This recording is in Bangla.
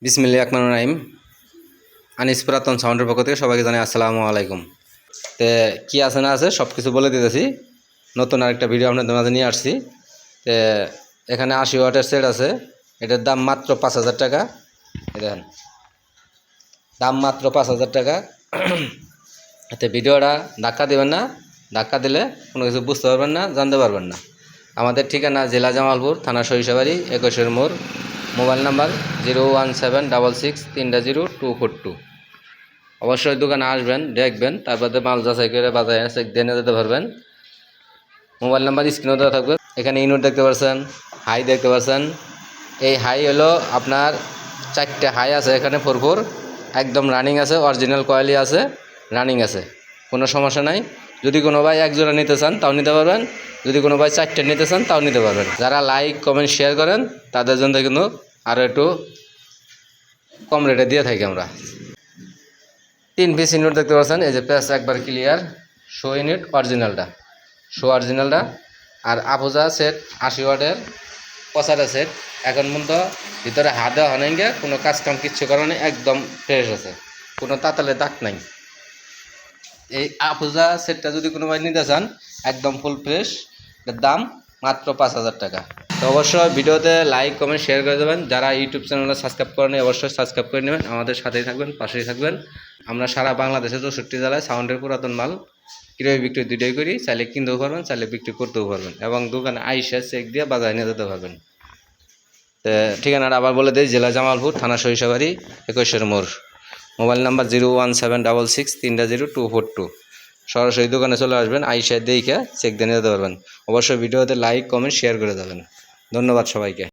বিসমিল্লাহির রহমানির রহিম। আনিস পুরাতন সাউন্ডের পক্ষ থেকে সবাইকে জানাই আসসালামু আলাইকুম। তে কী আছে না আছে সব কিছু বলে দিতেছি। নতুন আরেকটা ভিডিও আপনাদের মাঝে নিয়ে আসছি। তে এখানে 80 ওয়াটের সেট আছে, এটার দাম মাত্র 5,000 টাকা। দেখেন দাম মাত্র 5,000 টাকা। এতে ভিডিওটা ধাক্কা দেবেন না, ধাক্কা দিলে কোনো কিছু বুঝতে পারবেন না, জানতে পারবেন না। আমাদের ঠিকানা জেলা জামালপুর, থানা সরিষাবাড়ি, 21 মোড়। Mobile number 01766300242। অবশ্যই দোকানে আসবেন, দেখবেন, তারপরে মাল যাচাই করে বাজারে চেক দিয়ে নিয়ে যেতে পারবেন। মোবাইল নাম্বার স্ক্রিনে দেওয়া থাকবে। এখানে ইউনিট দেখতে পাচ্ছেন, হাই দেখতে পাচ্ছেন। এই হাই হলো আপনার 4টে হাই আছে এখানে, 4 একদম রানিং আছে, অরিজিনাল কয়েলই আছে, রানিং আছে, কোনো সমস্যা নাই। যদি কোনো ভাই এক জোড়া নিতে চান তাও নিতে পারবেন, যদি কোনো ভাই 4টে নিতে চান তাও নিতে পারবেন। যারা লাইক কমেন্ট শেয়ার করেন তাদের জন্য কিন্তু আরও একটু কম রেটে দিয়ে থাকি আমরা। 3 পিস ইউনিট দেখতে পাচ্ছেন, এই যে প্যাচ একবার ক্লিয়ার, শো ইউনিট অরিজিনালটা, শো অরিজিনালটা। আর আফুজা সেট 80 ওয়াটের পচাটা সেট, এখন পর্যন্ত ভিতরে হাত দেওয়া হয় নাই, কোনো কাজ কাম কিচ্ছু করা নেই, একদম ফ্রেশ আছে, কোনো তাতালে দাগ নাই। এই আফুজা সেটটা যদি কোনো ভাই নিতে চান একদম ফুল ফ্রেশ, এর দাম মাত্র 5,000 টাকা। তো অবশ্যই ভিডিওতে লাইক কমেন্ট শেয়ার করে দেবেন। যারা ইউটিউব চ্যানেলে সাবস্ক্রাইব করেন অবশ্যই সাবস্ক্রাইব করে নেবেন, আমাদের সাথেই থাকবেন, পাশেই থাকবেন। আমরা সারা বাংলাদেশে 64 জেলায় সাউন্ডের পুরাতন মাল ক্রয় বিক্রি দুটোই করি, চাইলে কিনতেও পারবেন, চাইলে বিক্রি করতেও পারবেন, এবং দোকানে আইসা চেক দিয়ে বাজারে নিয়ে যেতে পারবেন। তো ঠিকানাটা আবার বলে দিই, জেলা জামালপুর, থানা সরিষাবাড়ি, 21 মোড়। Mobile number 01766300242। সরাসরি দোকানে চলে আসবেন, আইসা দেখে চেক দিয়ে নিয়ে যেতে পারবেন। অবশ্যই ভিডিওতে লাইক কমেন্ট শেয়ার করে দেবেন। ধন্যবাদ সবাইকে।